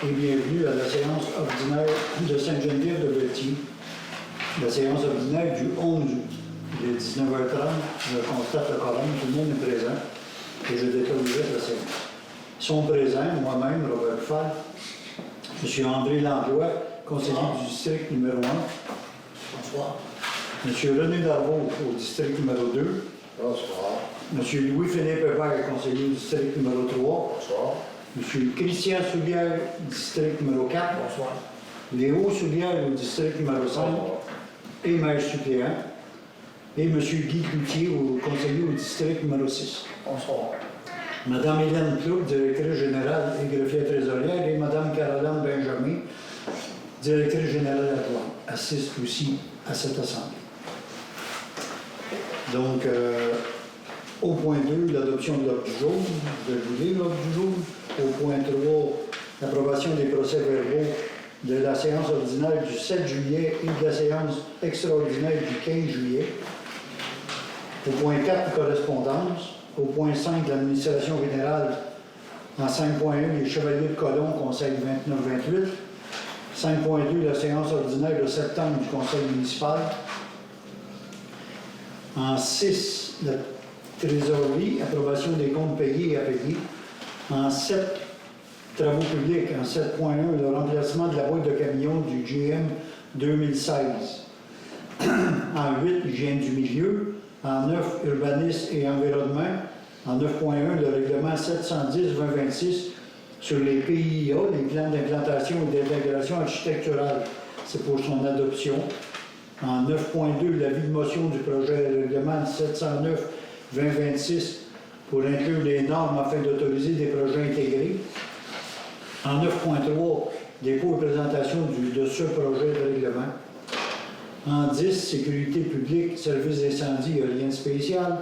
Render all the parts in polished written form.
et bienvenue à la séance ordinaire de Sainte-Geneviève-de-Berthier. La séance ordinaire du 11 août. Il est 19h30, je constate le quorum, tout le monde est présent et je déclare ouverte la séance. Ils sont présents, moi-même, Robert Fall, M. André Langlois, conseiller du district numéro 1. Bonsoir. M. René Darvaux au district numéro 2. Bonsoir. M. Louis-Philippe Hébert, conseiller du district numéro 3. Bonsoir. M. Christian Soulière, district numéro 4. Bonsoir. Léo Soulière au district numéro 5. Et maire suppléant. Et M. Guy Cloutier, au conseiller au district numéro 6. Bonsoir. Mme Hélène Claude, directrice générale et greffière trésorière, et Mme Caroline Benjamin, directrice générale de la douane, assistent aussi à cette assemblée. Donc, au point 2, l'adoption de l'ordre du jour. Je vais vous lire l'ordre du jour. Au point 3, l'approbation des procès-verbaux de la séance ordinaire du 7 juillet et de la séance extraordinaire du 15 juillet. Au point 4, correspondance. Au point 5, l'administration générale. En 5.1, les chevaliers de colon, conseil 29-28. 5.2, la séance ordinaire de septembre du conseil municipal. En 6, la trésorerie, approbation des comptes payés et à payer. En 7, travaux publics. En 7.1, le remplacement de la boîte de camion du GM 2016. En 8, hygiène du milieu. En 9, urbanisme et environnement. En 9.1, le règlement 710-2026 sur les PIA, les plans d'implantation et d'intégration architecturale. C'est pour son adoption. En 9.2, l'avis de motion du projet règlement 709-2026 pour inclure les normes afin d'autoriser des projets intégrés. En 9.3, dépôt et présentation de ce projet de règlement. En 10, sécurité publique, service d'incendie, il n'y a rien de spécial.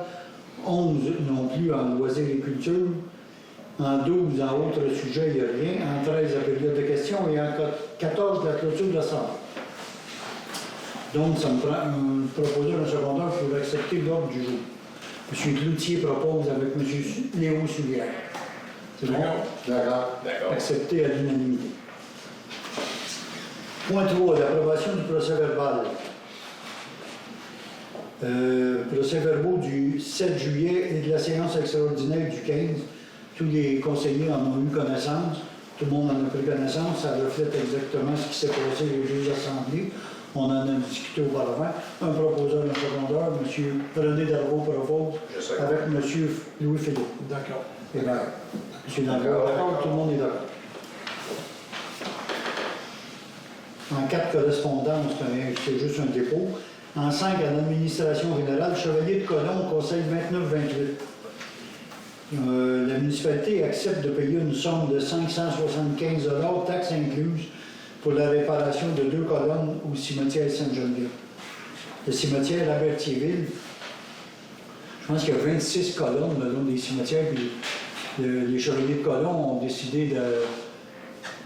11, non plus en loisirs et culture. En 12, en autres sujets, il n'y a rien. En 13, la période de questions. Et en 14, la clôture de l'Assemblée. Donc, ça me prend un proposeur, un secondaire pour accepter l'ordre du jour. M. Cloutier propose avec M. Léo Soulière. C'est bon? D'accord. Accepté à l'unanimité. Point 3, l'approbation du procès-verbal. Procès-verbaux du 7 juillet et de la séance extraordinaire du 15. Tous les conseillers en ont eu connaissance. Tout le monde en a pris connaissance. Ça reflète exactement ce qui s'est passé aux deux assemblées. On en a discuté auparavant. Un proposeur, un secondaire, M. René Darvaux propose avec M. Louis-Philippe. D'accord. Et bien, M. Darvaux d'accord, tout le monde est d'accord. En 4, correspondance, c'est juste un dépôt. En 5, à l'administration générale, chevalier de colon, conseil 29-28. La municipalité accepte de payer une somme de 575 $, taxes incluses, pour la réparation de 2 colonnes au cimetière Sainte-Geneviève. Le cimetière à Berthierville, je pense qu'il y a 26 colonnes le long des cimetières, puis les chevaliers de colon ont décidé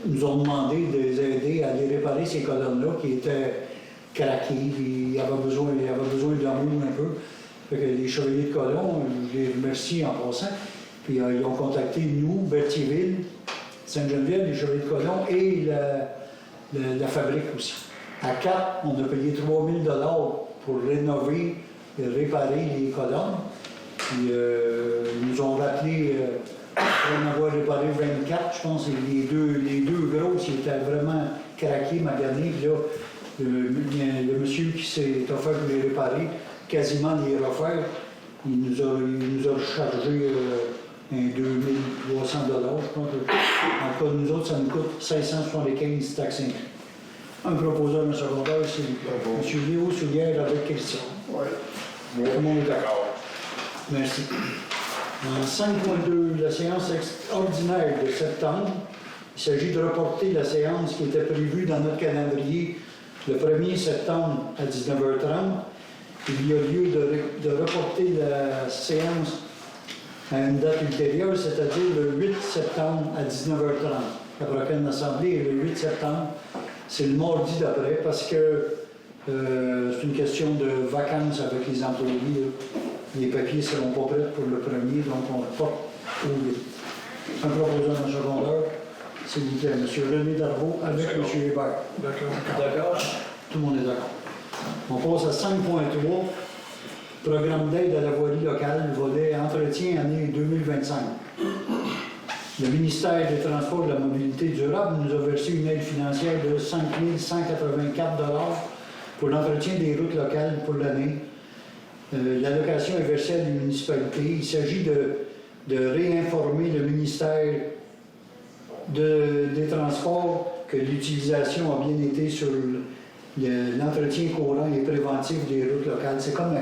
nous ont demandé de les aider à aller réparer ces colonnes-là qui étaient craquées, puis il y avait besoin d'amour un peu. Fait que les chevaliers de colon, je les remercie en passant, puis ils ont contacté nous, Berthierville, Sainte-Geneviève, les chevaliers de colon et la fabrique aussi. À 4, on a payé 3 000 $ pour rénover et réparer les colonnes. Puis, ils nous ont rappelé pour en avoir réparé 24, je pense, et les deux grosses, ils étaient vraiment craqués, maganés. Puis là, le monsieur qui s'est offert pour les réparer, quasiment les refaire, il nous a chargé un 2 300 $, je pense. En tout cas, nous autres, ça nous coûte 575 taxes incluses. Un proposeur, un secondaire, c'est M. Léo Soulière avec Christian. Oui. Tout le monde est d'accord. Merci. En 5.2, la séance extraordinaire de septembre. Il s'agit de reporter la séance qui était prévue dans notre calendrier le 1er septembre à 19h30. Il y a lieu de reporter la séance à une date ultérieure, c'est-à-dire le 8 septembre à 19h30. La prochaine assemblée est le 8 septembre. C'est le mardi d'après parce que c'est une question de vacances avec les employés. Les papiers ne seront pas prêts pour le 1er, donc on reporte au 8. Un proposeur en secondaire, s'il vous plaît. M. René Darvaux avec M. Hébert. D'accord. Tout le monde est d'accord. On passe à 5.3, programme d'aide à la voirie locale, volet entretien année 2025. Le ministère des Transports et de la Mobilité durable nous a versé une aide financière de 5 184 $ pour l'entretien des routes locales pour l'année. L'allocation est versée à une municipalité. Il s'agit de réinformer le ministère des Transports que l'utilisation a bien été sur l'entretien courant et préventif des routes locales. C'est comme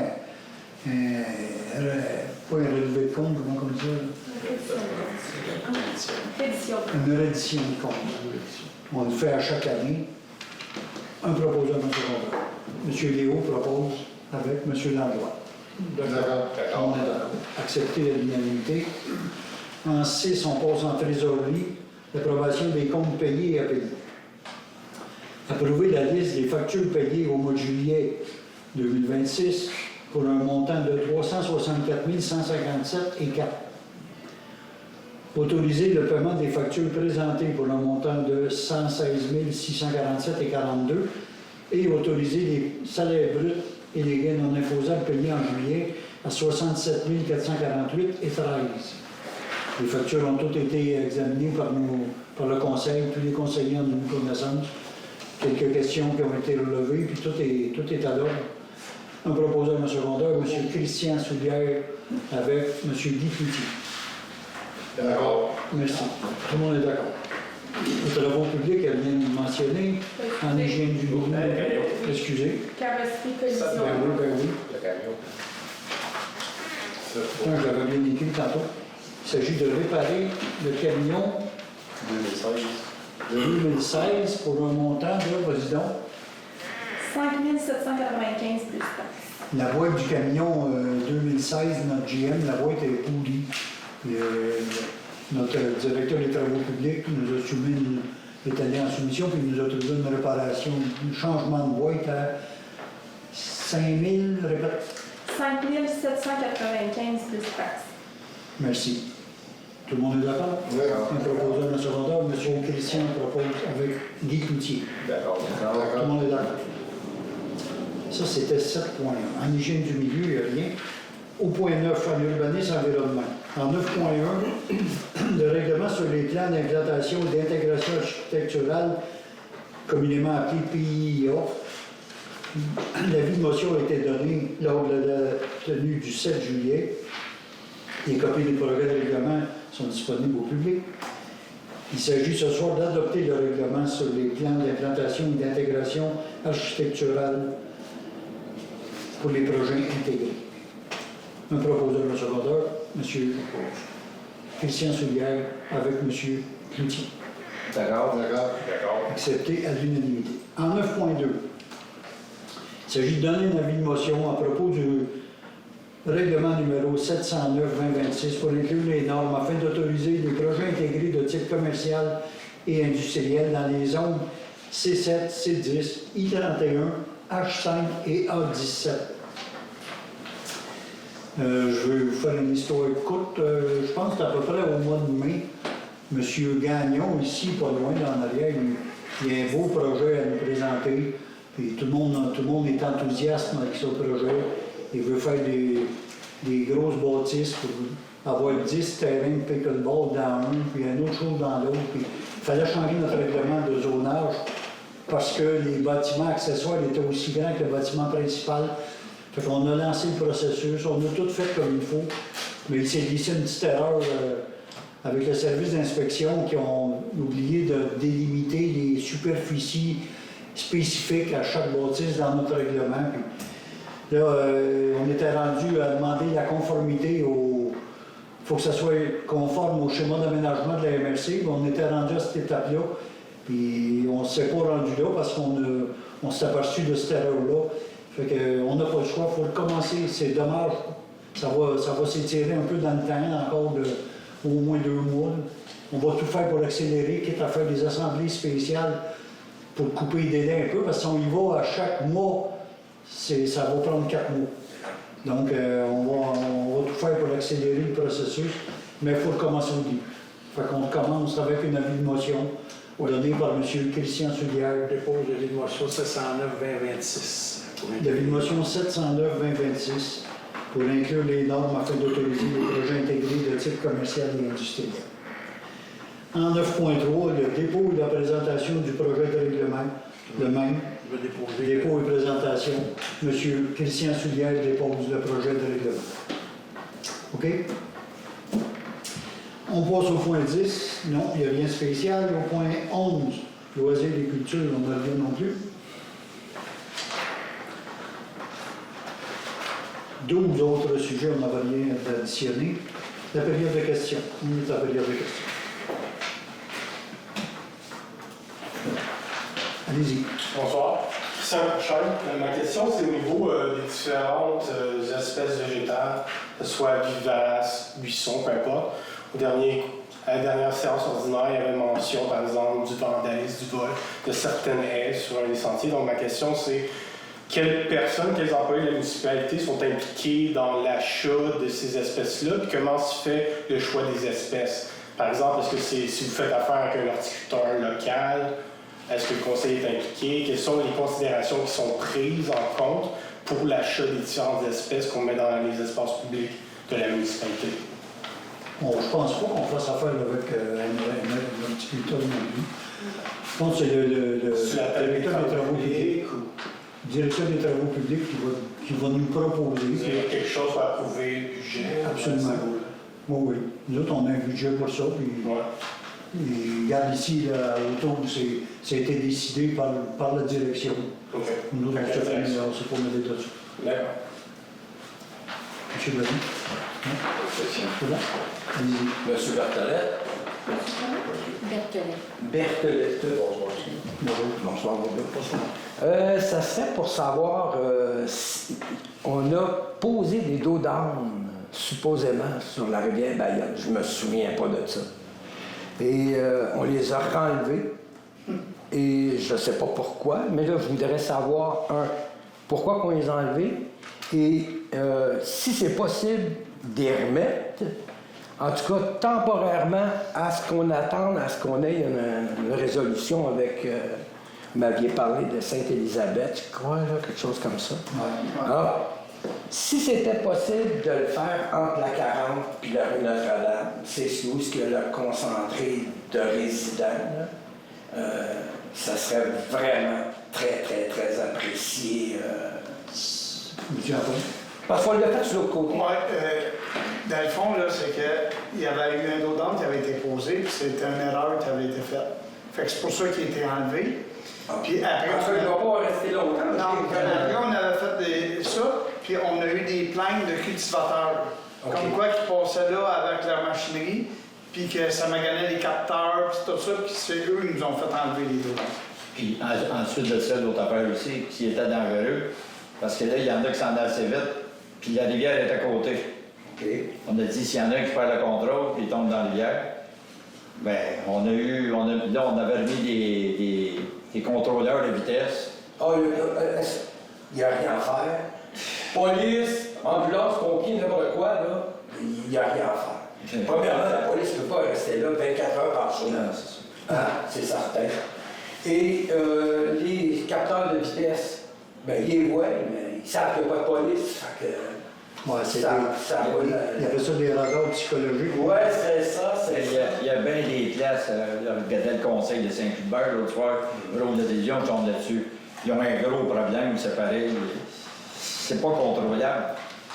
pas un relevé de compte, comment on dit ça? Une reddition de compte. On le fait à chaque année. Un proposeur dans ce M. Léo propose avec M. Langlois. D'accord. On est d'accord. Accepté à l'unanimité. En 6, on passe en trésorerie. L'approbation des comptes payés et à payer. Approuver la liste des factures payées au mois de juillet 2026 pour un montant de 364 157 et 4. Autoriser le paiement des factures présentées pour un montant de 116 647 et 42 et autoriser les salaires bruts et les gains non imposables payés en juillet à 67 448 et 13. Les factures ont toutes été examinées par le Conseil, tous les conseillers en ont eu connaissance. Quelques questions qui ont été relevées, puis tout est à l'ordre. Un proposeur en secondaire, M. Christian Soulière, avec M. Guy Cloutier. D'accord. Merci. Tout le monde est d'accord. Les travaux publics, elle vient de mentionner, en hygiène du groupe. Excusez. Carrosserie collision. Ben oui. Le camion. Pourtant, je l'avais bien écrit tantôt. Il s'agit de réparer le camion 2016. de 2016 pour un montant de, vas-y donc, 5 795 plus taxes. la boîte du camion 2016, notre GM, la boîte est pourrie. Notre directeur des travaux publics nous a soumis, est allé en soumission, puis il nous a trouvé une réparation, un changement de boîte à 5 000, répète. 5 795 plus taxes. Merci. Tout le monde est d'accord? Oui. Un proposeur de secondaire, M. Christian propose avec Guy Cloutier. D'accord. Tout le monde est d'accord. Ça, c'était 7.1. En hygiène du milieu, il n'y a rien. Au point 9, en urbanisme environnement. En 9.1, le règlement sur les plans d'implantation et d'intégration architecturale, communément appelé PIA. L'avis de motion a été donné lors de la tenue du 7 juillet. Les copies des projets de règlement sont disponibles au public. Il s'agit ce soir d'adopter le règlement sur les plans d'implantation et d'intégration architecturale pour les projets intégrés. Un proposeur de secondaire, M. Christian Soulière, avec M. Cloutier. D'accord. D'accord. Accepté à l'unanimité. En 9.2, il s'agit de donner un avis de motion à propos du règlement numéro 709-2026 pour inclure les normes afin d'autoriser les projets intégrés de type commercial et industriel dans les zones C7, C10, I31, H5 et A17. Je vais vous faire une histoire courte. Je pense que c'est à peu près au mois de mai. M. Gagnon, ici, pas loin, en arrière, il y a un beau projet à nous présenter. Puis tout le monde est enthousiaste avec ce projet. Il veut faire des grosses bâtisses pour avoir 10 terrains de pickleball dans un, puis un autre chose dans l'autre. Puis il fallait changer notre règlement de zonage parce que les bâtiments accessoires étaient aussi grands que le bâtiment principal. Fait qu'on a lancé le processus, on a tout fait comme il faut, mais il s'est glissé une petite erreur avec le service d'inspection qui ont oublié de délimiter les superficies spécifiques à chaque bâtisse dans notre règlement. Puis là, on était rendu à demander la conformité au... Il faut que ça soit conforme au schéma d'aménagement de la MRC. On était rendu à cette étape-là, puis on ne s'est pas rendu là parce qu'on s'est aperçu de cette erreur-là. Fait qu'on n'a pas le choix, il faut le commencer. C'est dommage. Ça va s'étirer un peu dans le temps, encore au moins 2 mois. On va tout faire pour accélérer, quitte à faire des assemblées spéciales pour couper les délais un peu, parce qu'on y va à chaque mois, ça va prendre 4 mois. Donc, on va tout faire pour accélérer le processus, mais il faut le commencer au début. Fait qu'on commence avec une avis de motion donné par M. Christian Soulière. Dépose de l'avis de motion 709-2026. L'avis de motion 709-2026 pour inclure les normes afin d'autoriser les projets intégrés de type commercial et industriel. En 9.3, le dépôt et la présentation du projet de règlement, le même. Je vais déposer. Dépôt et présentation. M. Christian Soulière dépose le projet de règlement. OK? On passe au point 10. Non, il n'y a rien de spécial. Au point 11, loisirs et cultures, on n'a rien non plus. 12 autres sujets, on n'avait rien d'additionner. La période de questions. On est à la période de questions. Allez-y. Bonsoir. Christian Bouchard. Ma question, c'est au niveau des différentes espèces végétales, que ce soit vivaces, buissons, peu importe. À la dernière séance ordinaire, il y avait mention, par exemple, du vandaise, du vol, de certaines haies sur un des sentiers. Donc, ma question, c'est quelles personnes, quels employés de la municipalité sont impliqués dans l'achat de ces espèces-là, puis comment se fait le choix des espèces? Par exemple, est-ce que si vous faites affaire avec un horticulteur local, est-ce que le conseil est impliqué? Quelles sont les considérations qui sont prises en compte pour l'achat des différentes espèces qu'on met dans les espaces publics de la municipalité? Bon, je pense pas qu'on fasse affaire avec un horticulteur non plus. Je pense que c'est le directeur des travaux publics. Directeur des travaux publics qui va nous proposer. C'est quelque chose pour approuver le budget? Absolument. Oui, oui. Nous autres, on a un budget pour ça. Puis, et regarde ici, là, autour, ça a été décidé par la direction. OK. Nous autres, on se fait, c'est pour mettre là-dessus. D'accord. M. Blanc? Voilà. Allez-y. Monsieur Berthollet. Berthollet. Bonsoir. Ça serait pour savoir si on a posé des dos d'âne, supposément, sur la rivière Bayonne. Je me souviens pas de ça. Et on les a enlevés. Et je ne sais pas pourquoi, mais là, je voudrais savoir, pourquoi qu'on les a enlevés. Et si c'est possible d'y remettre, en tout cas temporairement, à ce qu'on attende, à ce qu'on ait une résolution avec... vous m'aviez parlé de Sainte-Élisabeth, je crois, là, quelque chose comme ça. Alors, si c'était possible de le faire entre la 40 et la rue Notre-Dame, c'est où ce qu'il y a le concentré de résidents, là, ça serait vraiment très, très, très apprécié. M. Antoine? Parce qu'on l'a fait sur l'autre côté. Oui, dans le fond, là, c'est qu'il y avait eu un dos d'âne qui avait été posé, puis c'était une erreur qui avait été faite. Fait que c'est pour ça qu'il a été enlevé. Puis après, Parce qu'il ne va pas rester longtemps. non, après, on avait fait ça, puis on a eu des plaintes de cultivateurs. Comme quoi qu'ils passaient là avec leur machinerie, puis que ça maganait les capteurs, puis tout ça, puis c'est eux qui nous ont fait enlever les dos d'âne. Puis ensuite de ça, l'autre affaire aussi, qui était dangereux, parce que là, il y en a qui s'en allaient assez vite, puis la rivière est à côté. Okay. On a dit, s'il y en a qui perdent le contrôle, puis ils tombent dans la rivière, bien, là, on avait mis des contrôleurs de vitesse. Ah, il n'y a rien à faire. Police, ambulance, pompiers, n'importe quoi, là, il n'y a rien à faire. Premièrement, la police ne peut pas rester là 24 heures par jour. Non, c'est ça. Ah, c'est certain. Et les capteurs de vitesse, bien, ils les voient, mais ils savent qu'il n'y a pas de police. Fait que, Ouais, c'est ça il y avait ça des radars psychologiques. ouais, c'est ça, c'est ça. Il y a bien des classes, je regardais le conseil de Saint-Hubert l'autre soir, gros de décision, qui tombent là-dessus. Ils ont un gros problème, c'est pareil. C'est pas contrôlable.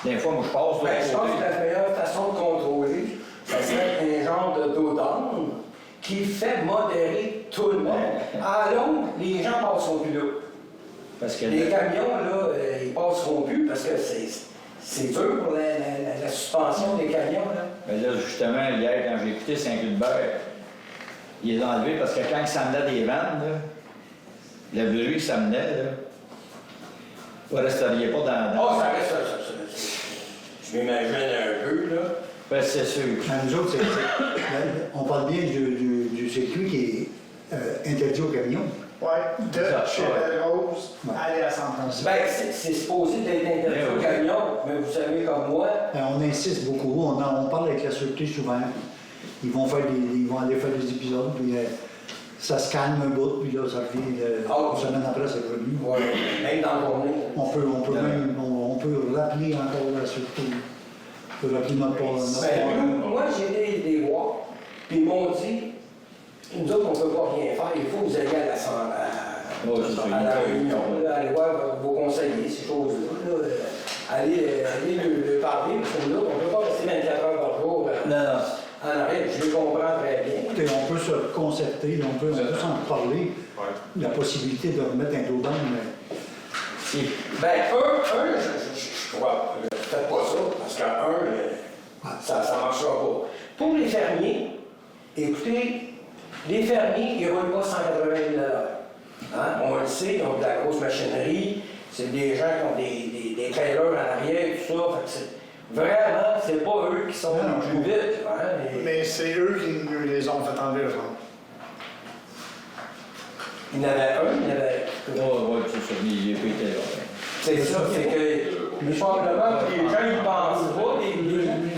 Des fois, moi, je passe. Ben, je pense que la meilleure façon de contrôler, ça serait un genre de dos d'âne qui fait modérer tout le monde. À longue, les gens passeront plus là. Parce que Les camions, là, ils passeront plus parce que c'est dur pour la suspension des camions, là. ben là, justement, hier, quand j'ai écouté Saint-Hubert, ils les ont enlevés parce que quand ils s'amenaient des vannes, là, le bruit que ça menait, là, vous ne resteriez pas dans... Oh, ça reste ça. Je m'imagine un peu, là. Ben, c'est sûr. Nous autres, on parle bien du circuit qui est interdit aux camions. Oui, de chez Rose, aller à Saint-François. Ben, c'est supposé d'être interdit aux camions, mais vous savez comme moi, On insiste beaucoup, on parle avec la sûreté souvent. ils vont aller faire des épisodes, puis ça se calme un bout, puis là, ça revient, une semaine après, c'est revenu. Ouais, même dans le journée. On peut rappeler encore la suite. On peut rappeler notre Ben, moi, j'ai été les voir, puis ils m'ont dit, nous autres, on ne peut pas rien faire, il faut vous aller à la réunion, là, aller voir vos conseillers, ces choses-là, là, aller le parler, parce que nous autres, on ne peut pas rester 24 heures par jour en arrêt, je le comprends très bien. Écoutez, on peut se concerter, on peut s'en parler, la possibilité de remettre un dos d'âme, mais... Ben, je crois, faites pas ça, parce ça ne marchera pas. Pour les fermiers, écoutez, les fermiers, ils ne roulent pas 180 000 hein? On le sait, ils ont de la grosse machinerie, c'est des gens qui ont des trailers en arrière, tout ça. Fait que vraiment, c'est pas eux qui sont les plus vite. Hein? Mais c'est eux qui nous les ont fait enlever le fond. Il y en avait un, il y en avait... Oui, c'est ça, il peut être là. C'est ça, c'est que probablement que les gens n'y pensent pas,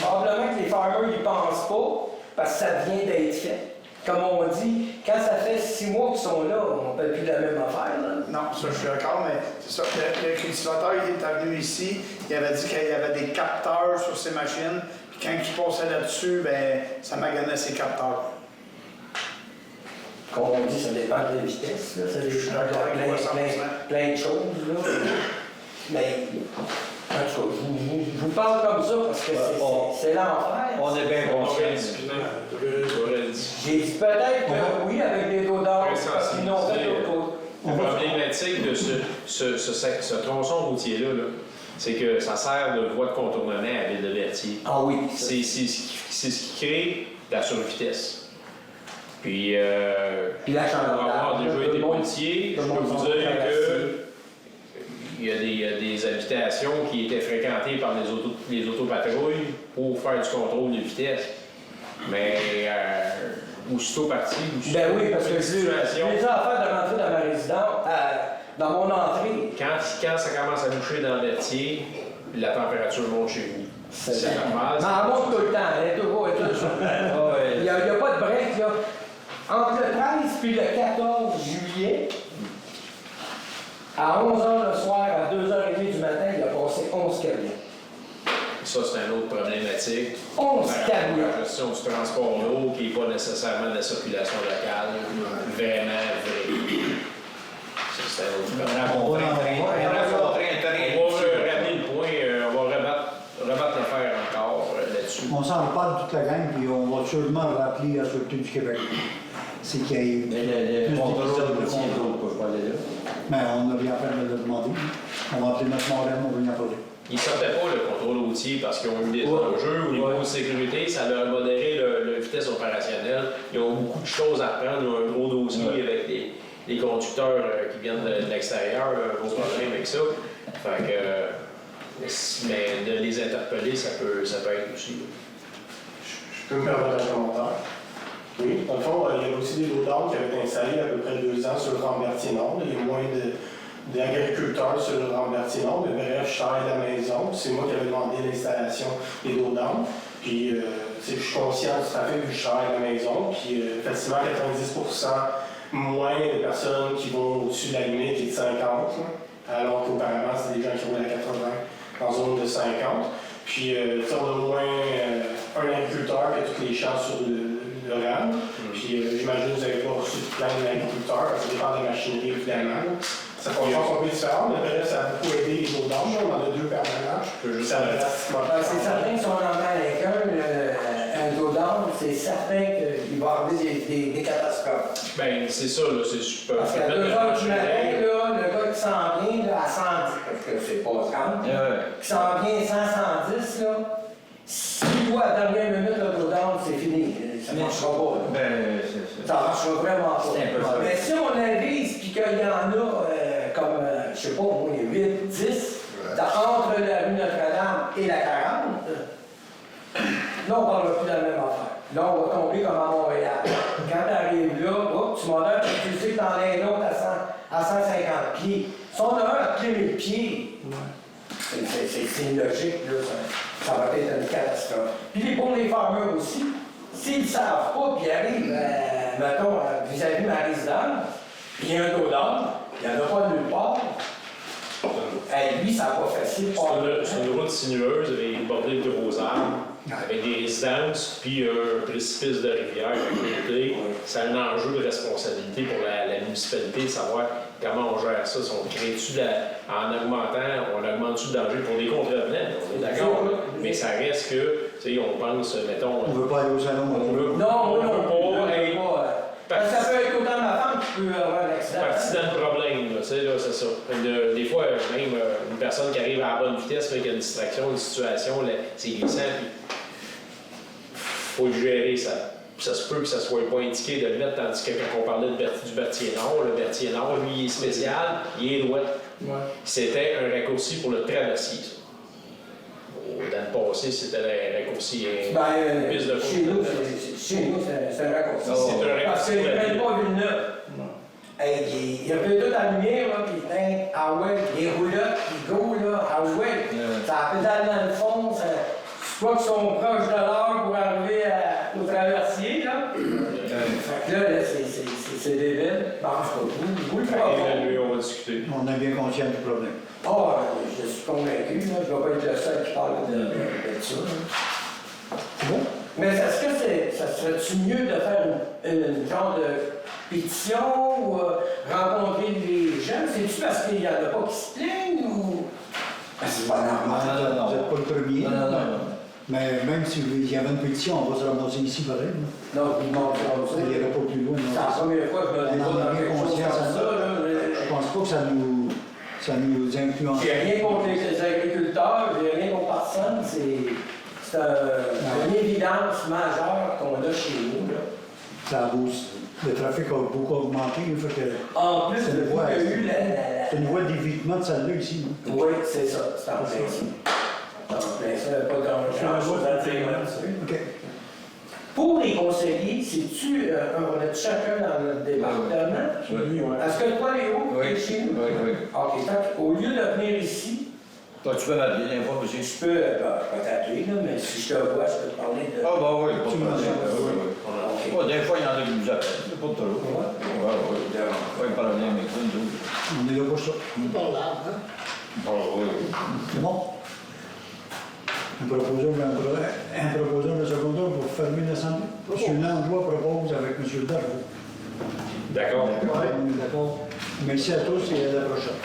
probablement que les farmers n'y pensent pas, parce que ça vient d'être fait. Comme on dit, quand ça fait 6 mois qu'ils sont là, on ne fait plus la même affaire. Là. Non, ça je suis d'accord, mais c'est ça. Le cultivateur il est venu ici, il avait dit qu'il y avait des capteurs sur ses machines, puis quand il passait là-dessus, ben, ça maganait ses capteurs. Comme on dit, ça dépend de la vitesse, là. Ça dépend de plein de choses. Là. Mais, en tout cas, je vous parle comme ça parce que c'est l'enfer. On est bien conscients. J'ai dit peut-être que oui, avec des taux d'or, parce qu'ils n'ont fait d'autres côté. La problématique de ce tronçon routier-là, c'est que ça sert de voie de contournement à Ville-de-Berthier. Ah oui. C'est ce qui crée la survitesse. Puis la pour avoir déjà été policier, je peux vous dire qu'il y a des habitations qui étaient fréquentées par les autopatrouilles pour faire du contrôle de vitesse. Mais aussitôt parti, ben oui, parce que j'ai déjà affaire de rentrer dans ma résidence, dans mon entrée. Quand ça commence à boucher dans le Berthier, la température monte chez vous. C'est normal. Mais elle monte tout le temps, elle est toujours Il n'y a pas de break, là. Entre le 13 puis le 14 juillet, à 11h le soir, à 2h30 du matin, il a passé 11 camions. Ça, c'est une autre problématique. 11 camions. La gestion du transport d'eau qui n'est pas nécessairement de la circulation locale. Vraiment vrai. Ça, c'est un autre problème. On va ramener le point, on va rebattre l'affaire encore là-dessus. On s'en reparle toute la gang, puis on va sûrement rappeler la Sûreté du Québec. C'est qu'il y a eu Le contrôle routier, je pas aller là. Mais on n'a rien fait de le demander. On va appeler notre marraine, on va rien parler. Ils ne sortaient pas le contrôle routier parce qu'ils ont eu des enjeux au niveau de sécurité, ça leur a modéré la vitesse opérationnelle. Ils ont beaucoup de choses à reprendre, ils ont un gros dossier avec les conducteurs qui viennent de l'extérieur, un gros problème avec ça. Fait que, mais de les interpeller, ça peut être aussi. Je peux me permettre un commentaire? Oui, dans le fond, il y a aussi des lots d'arbres qui avaient été installés à peu près 2 ans sur le Rambertier-Nord. Il y a moins d'agriculteurs sur le Rambertier-Nord, mais bref, je travaille à la maison. C'est moi qui avais demandé l'installation des lots d'arbres. Puis, je suis conscient du trafic vu que je travaille à la maison. Puis, effectivement, 90% moins de personnes qui vont au-dessus de la limite qui est de 50, alors qu'auparavant, c'était des gens qui roulaient à 80 en zone de 50. Puis, on a au moins un agriculteur qui a tous les champs sur le RAM. Puis, j'imagine que vous n'avez pas reçu de plainte d'agriculteurs, parce que ça dépend de la machinerie, évidemment. Ça fonctionne un peu différent, mais bref, ça a beaucoup aidé les eaux d'âge. On en a 2 permanents. Ça va drastiquement. C'est certain que si on en met avec un dos d'âme, c'est certain qu'il va y avoir des catastrophes. Ben, c'est ça, là. Parce qu'à 2h du matin, là, le gars qui s'en vient là, à 110, parce que c'est pas 30, qui s'en vient 110, là, s'il voit à la dernière minute le dos d'âme, c'est fini. Ça ne marchera pas. Ça ne marchera vraiment pas. Mais si on avise puis qu'il y en a comme, je sais pas, au moins 8, 10, entre la rue Notre-Dame et la 40, là, on ne parlera plus de la même affaire. Là, on va tomber comme à Montréal. Quand tu arrives là, tu modères, tu sais que tu en as un autre à 150 pieds. Si on a un à 1000 pieds, c'est logique, là, ça va être une catastrophe. Puis pour les farmers aussi, S'ils ne savent pas, puis ils arrivent, mettons, vis-à-vis de ma résidence, puis il y a un dos d'âne, il n'y en a pas nulle part. Lui, ça va facile. C'est une route sinueuse avec bordée de gros arbres, avec des résidences, puis un précipice de rivière à côté. C'est un enjeu de responsabilité pour la municipalité de savoir comment on gère ça. Si on crée-tu en augmentant, on augmente-tu le danger pour des contrevenants? On est d'accord, là. Mais ça reste que, tu sais, on pense, mettons. On ne veut pas aller au salon. Non, ça peut être autant ma femme qui peut avoir l'accident. Partie dans le problème, là, tu sais, là, c'est ça. Des fois, même une personne qui arrive à la bonne vitesse, mais qui a une distraction, une situation, là, c'est glissant, puis faut le gérer, ça. Ça se peut que ça ne soit pas indiqué de le mettre, tandis que quand on parlait du Berthier Nord, le Berthier Nord, lui, il est spécial, il est droit. Ouais. C'était un raccourci pour le traversier, ça. Dans le passé, c'était un raccourci. Piste de Chez nous, c'est un raccourci. C'est un Parce raccourci. qu'ils ne prennent pas Villeneuve. Il revient tout à la lumière, là, puis ah ouais, les roulottes, puis go, là, ah ouais. Ça pédale dans le fond, soit qu'ils sont proches de l'heure pour arriver au traversier, là. Fait que là, c'est débile. Bon, vous le Lui, on va discuter. On est bien conscient du problème. Ah, je suis convaincu, là, je ne vais pas être le seul qui parle de ça. Là. C'est bon? Mais est-ce que ça serait-tu mieux de faire une genre de pétition ou rencontrer les gens? C'est-tu parce qu'il n'y en a pas qui se plaignent ou. C'est pas normal. Vous n'êtes pas le premier. Non. Mais même s'il y avait une pétition, on va se ramasser ici pareil. Non, il manque comme ça. Ça n'irait pas plus loin. C'est la première fois que je me On débat en a dans bien quelque chose conscience comme à ça. Je pense pas que ça nous influence. J'ai rien contre les agriculteurs, j'ai rien contre personne. C'est une évidence majeure qu'on a chez nous. Là. Ça booste. Le trafic a beaucoup augmenté. Fait que En plus, c'est il une voie, y a eu c'est une voie d'évitement de celle-là ici. Oui, c'est ça. C'est en plein ça. En plein ça, pas grand-chose à dire là-dessus. OK. Pour les conseillers, c'est-tu, on est chacun dans notre département? Oui. Est-ce que toi, Léo, tu es chez nous? Oui. OK, donc, au lieu de venir ici, Toi, tu peux m'appeler des fois aussi. je peux, pas t'appeler, là, mais si je te vois, je peux te parler de. Ah, bah oui, pas de Tu problème. m'as- Oui. Ouais, des fois, il y en a qui nous appellent. C'est pas de trop. Oui. Pas de problème avec ça, nous autres. On est là pour ça. Ah, oui. C'est bon? Un proposeur de secondaire pour fermer l'Assemblée. M. Langlois propose avec M. Darvaux. D'accord. D'accord. Merci à tous et à la prochaine.